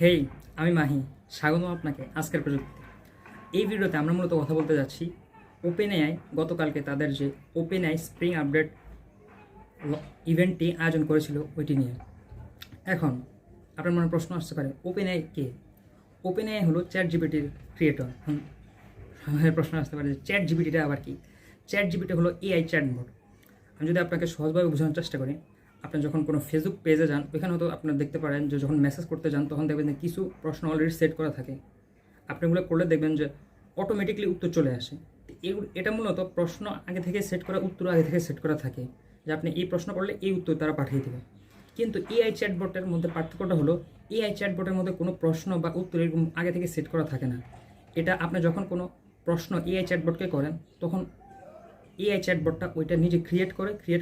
হেই, আমি মাহি। স্বাগতম আপনাকে আজকের প্রযুক্তিতে। এই ভিডিওতে আমরা মূলত কথা বলতে যাচ্ছি ওপেন এআই গতকালকে তাদের যে ওপেন এআই স্প্রিং আপডেট ইভেন্টটি আয়োজন করেছিল ওইটি নিয়ে। এখন আপনার মনে প্রশ্ন আসতে পারে, ওপেন এআই কে? ওপেন এআই হলো চ্যাট জিপিটির ক্রিয়েটর। আমাদের প্রশ্ন আসতে পারে যে চ্যাট জিপিটিটা আবার কি? চ্যাট জিপিটি হলো এআই চ্যাটবট। আমি যদি আপনাকে সহজভাবে বোঝানোর চেষ্টা করি, আপনি যখন কোনো ফেসবুক পেজে যান, ওইখানে হয়তো আপনার দেখতে পারেন যে যখন মেসেজ করতে যান তখন দেখবেন যে কিছু প্রশ্ন অলরেডি সেট করা থাকে। আপনি এগুলো করলে দেখবেন যে অটোমেটিকলি উত্তর চলে আসে। এটা মূলত প্রশ্ন আগে থেকে সেট করা, উত্তর আগে থেকে সেট করা থাকে, যে আপনি এই প্রশ্ন করলে এই উত্তর তারা পাঠিয়ে দেবে। কিন্তু এআই চ্যাটবটের মধ্যে পার্থক্যটা হলো, এআই চ্যাটবটের মধ্যে কোনো প্রশ্ন বা উত্তর এরকম আগে থেকে সেট করা থাকে না। এটা আপনি যখন কোনো প্রশ্ন এআই চ্যাটবটকে করেন, তখন এআই চ্যাটবটটা ওইটা নিজে ক্রিয়েট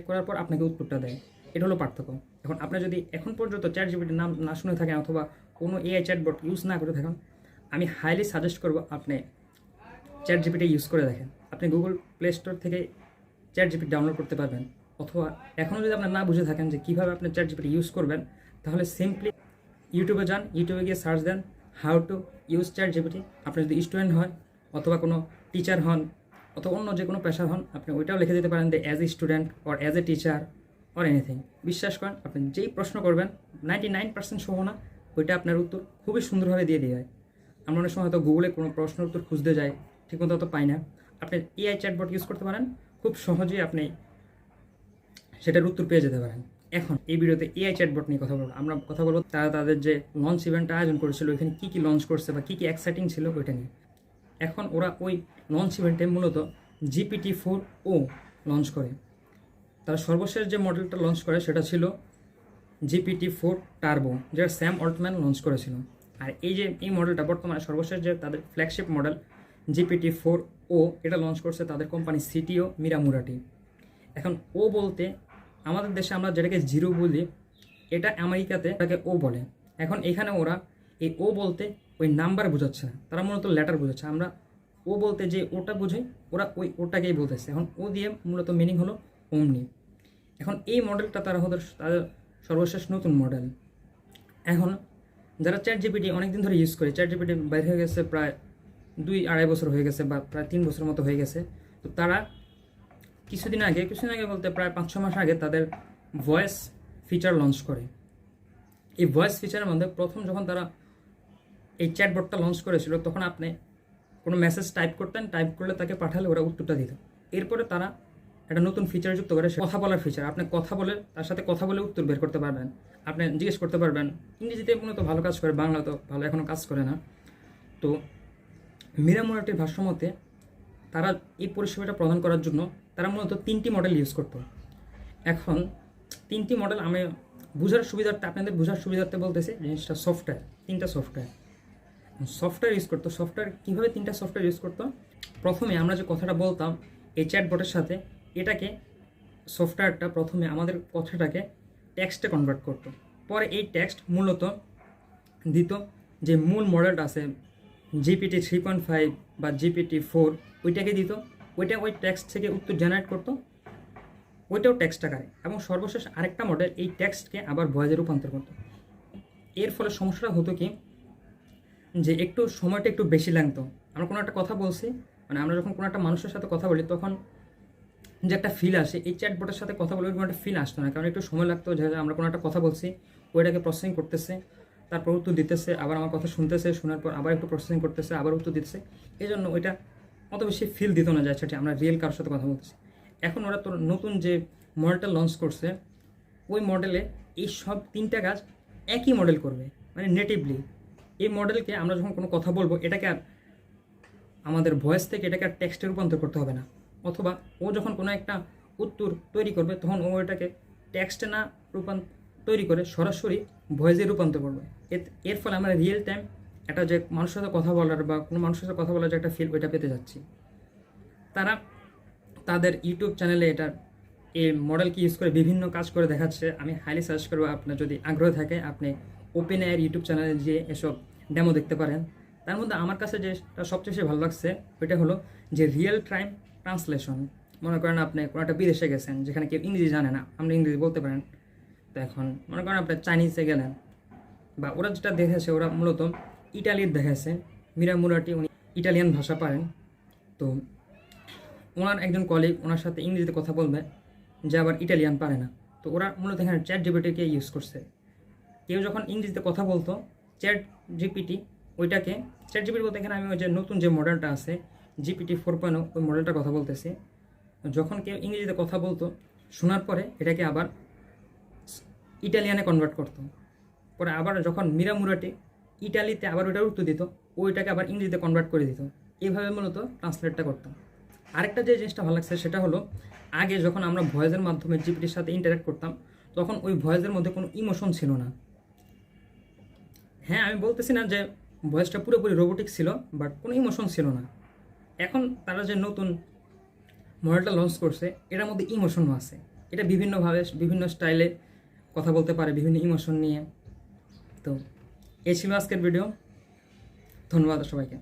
করার পর আপনাকে উত্তরটা দেয়। এটা হলো পার্থক্য। এখন আপনি যদি এখন পর্যন্ত চ্যাট জিপিটির নাম না শুনে থাকেন অথবা কোনো এআই চ্যাটবট ইউজ না করে থাকেন, আমি হাইলি সাজেস্ট করব আপনি চ্যাট জিপিটি ইউজ করে দেখেন। আপনি গুগল প্লে স্টোর থেকে চ্যাট জিপিটি ডাউনলোড করতে পারবেন। অথবা এখনও যদি আপনার না বুঝে থাকেন যে কীভাবে আপনি চ্যাট জিপিটি ইউজ করবেন, তাহলে সিম্পলি ইউটিউবে যান, ইউটিউবে গিয়ে সার্চ দেন how to use ChatGPT. আপনি যদি স্টুডেন্ট হন অথবা কোনো টিচার হন অথবা অন্য যে কোনো পেশার হন, আপনি ওইটাও লিখে দিতে পারেন যে as a student or as a teacher or anything. বিশ্বাস করেন, আপনি যেই প্রশ্ন করবেন 99% সম্ভাবনা ওইটা আপনার উত্তর খুবই সুন্দরভাবে দিয়ে দেয়। আমরা অনেক সময় হয়তো গুগলে কোনো প্রশ্নের উত্তর খুঁজতে যাই, ঠিকমতো অত পাই না। আপনি এআই চ্যাটবট ইউজ করতে পারেন, খুব সহজেই আপনি সেটার উত্তর পেয়ে যেতে পারেন। এখন এই ভিডিওতে এআই চ্যাটবট নিয়ে কথা বলবো। আমরা কথা বলবো তারা তাদের যে লঞ্চ ইভেন্টটা আয়োজন করেছিল, ওইখানে কী কী লঞ্চ করছে বা কী কী এক্সাইটিং ছিল ওইটা নিয়ে। এখন ওরা ওই লঞ্চ ইভেন্টে মূলত GPT-4o লঞ্চ করে। তারা সর্বশেষ যে মডেলটা লঞ্চ করে সেটা ছিল GPT-4 টার্বো, যেটা স্যাম অল্টম্যান লঞ্চ করেছিল। আর এই মডেলটা বর্তমানে সর্বশেষ যে তাদের ফ্ল্যাগশিপ মডেল GPT-4o, এটা লঞ্চ করছে তাদের কোম্পানি সিটিও মিরা মুরাটি। এখন ও বলতে আমাদের দেশে আমরা যেটাকে জিরো বলি, এটা আমেরিকাতে এটাকে ও বলে। এখন এখানে ওরা এই ও বলতে ওই নাম্বার বোঝাচ্ছে না, তারা মূলত লেটার বোঝাচ্ছে। আমরা ও বলতে যে ওটা বোঝাই, ওরা ওটাকেই বলতেছে। এখন ও দিয়ে মূলত মিনিং হলো ওমনি। এখন এই মডেলটা তাদের সর্বশেষ নতুন মডেল। এখন যারা চ্যাট জিপিটি অনেকদিন ধরে ইউজ করে, চ্যাট জিপিটি বাইর হয়ে গেছে প্রায় 2-2.5 বছর হয়ে গেছে বা প্রায় 3 বছর মতো হয়ে গেছে। তো তারা কিছুদিন আগে বলতে প্রায় 5-6 মাস আগে তাদের ভয়েস ফিচার লঞ্চ করে। এই ভয়েস ফিচারের মধ্যে প্রথম যখন তারা এই চ্যাটবটটা লঞ্চ করেছিল, তখন আপনি কোনো মেসেজ টাইপ করতেন, টাইপ করলে তাকে পাঠালে ওরা উত্তরটা দিত। এরপরে তারা একটা নতুন ফিচার যুক্ত করে, কথা বলার ফিচার। আপনি কথা বলে তার সাথে কথা বলে উত্তর বের করতে পারবেন, আপনি জিজ্ঞেস করতে পারবেন। ইংরেজিতে মূলত ভালো কাজ করে, বাংলা তো ভালো এখনও কাজ করে না। তো মিরা মুরাটির ভাষ্যমতে তারা এই পরিষেবাটা প্রদান করার জন্য তারা মূলত 3টি মডেল ইউজ করতো। এখন 3টি মডেল আমি বোঝার সুবিধার্থে, আপনাদের বোঝার সুবিধার্থে বলতেছি, জিনিসটা সফটওয়্যার, 3টা সফটওয়্যার ইউজ করতো। সফটওয়্যার কীভাবে 3টা সফটওয়্যার ইউজ করতো? প্রথমে আমরা যে কথাটা বলতাম এই চ্যাটবটের সাথে, এটাকে সফটওয়্যারটা প্রথমে আমাদের কথাটাকে টেক্সটে কনভার্ট করতো। পরে এই টেক্সট মূলত দিত যে মূল মডেলটা আছে GPT-3.5 বা GPT-4, ওইটাকে দিত। ওইটা ওই টেক্সট থেকে উত্তর জেনারেট করতো, ওইটাও টেক্সট আকারে। এবং সর্বশেষ আরেকটা মডেল এই টেক্সটকে আবার ভয়েসে রূপান্তর করতো। এর ফলে সমস্যাটা হতো কি, যে সময়টা একটু বেশি লাগতো। আমরা কোনো একটা কথা বলছি, মানে আমরা যখন কোনো একটা মানুষের সাথে কথা বলি, তখন যে একটা ফিল আসে, এই চ্যাটবটের সাথে কথা বলে কোনো একটা ফিল আসতো না। কারণ একটু সময় লাগতো, যে আমরা কোনো একটা কথা বলছি, ওইটাকে প্রসেসিং করতেছে, তারপর উত্তর দিতেছে, আবার আমার কথা শুনতেছে, শোনার পর আবার একটু প্রসেসিং করতেছে, আবার উত্তর দিতেছে। এই জন্য ওইটা অত বেশি ফিল দিত না, যাচ্ছে আমরা রিয়েল কারোর সাথে কথা বলতেছি। এখন ওরা তো নতুন যে মডেলটা লঞ্চ করছে, ওই মডেলে এই সব 3টা কাজ একই মডেল করবে, মানে নেটিভলি। এই মডেলকে আমরা যখন কোনো কথা বলবো, এটাকে আর আমাদের ভয়েস থেকে এটাকে আর টেক্সটে রূপান্তর করতে হবে না। অথবা ও যখন কোনো একটা উত্তর তৈরি করবে, তখন ও এটাকে টেক্সটে না তৈরি করে সরাসরি ভয়েসে রূপান্তর করবে। এর ফলে আমরা রিয়েল টাইম একটা যে মানুষের সাথে কথা বলার বা কোনো মানুষের সাথে কথা বলার যে একটা ফিল, ওইটা পেতে যাচ্ছি। তারা তাদের ইউটিউব চ্যানেলে এই মডেলকে ইউজ করে বিভিন্ন কাজ করে দেখাচ্ছে। আমি হাইলি সাজেস্ট করবো, আপনার যদি আগ্রহ থাকে আপনি ওপেন এআইয়ের ইউটিউব চ্যানেলে গিয়ে এসব ডেমো দেখতে পারেন। তার মধ্যে আমার কাছে যেটা সবচেয়ে বেশি ভালো লাগছে, ওইটা হলো যে রিয়েল টাইম ট্রান্সলেশন। মনে করেন আপনি কোনো একটা বিদেশে গেছেন, যেখানে কেউ ইংরেজি জানে না, আপনি ইংরেজি বলতে পারেন। তো এখন মনে করেন আপনি চাইনিজে গেলেন, বা ওরা যেটা দেখেছে ওরা মূলত ইটালির দেখেছে। মীরা মুরাটি উনি ইটালিয়ান ভাষা পারেন, তো ওনার একজন কলিগ ওনার সাথে ইংরেজিতে কথা বলবে যে আবার ইটালিয়ান পারে না, তো ওরা মূলত এখানে চ্যাট জিপিটিকে ইউজ করছে। কেউ যখন ইংরেজিতে কথা বলতো চ্যাট জিপিটি ওইটাকে, চ্যাট জিপিটি বলতে এখানে আমি ওই যে নতুন যে মডেলটা আছে জিপিটি 4.0 ওই মডেলটার কথা বলতেছি, যখন কেউ ইংরেজিতে কথা বলতো শোনার পরে এটাকে আবার ইটালিয়ানে কনভার্ট করতো, পরে আবার যখন মীরা মুরাটি ইটালিতে আবার ওইটার উত্তর দিত ওইটাকে আবার ইংরেজিতে কনভার্ট করে দিত, এইভাবে মূলত ট্রান্সলেটটা করতাম। আরেকটা যে জিনিসটা ভালো লাগছে সেটা হলো আগে যখন আমরা ভয়েসের মাধ্যমে জিপিটির সাথে ইন্টারাক্ট করতাম তখন ওই ভয়েসের মধ্যে কোনো ইমোশন ছিল না। হ্যাঁ, আমি বলতেছি না যে ভয়েসটা পুরোপুরি রোবোটিক ছিল, বাট কোনো ইমোশন ছিল না। এখন তারা যে নতুন মডেলটা লঞ্চ করছে এটার মধ্যে ইমোশনও আছে, এটা বিভিন্নভাবে বিভিন্ন স্টাইলে কথা বলতে পারে বিভিন্ন ইমোশন নিয়ে। তো এই ছিল আজকের ভিডিও, ধন্যবাদ সবাইকে।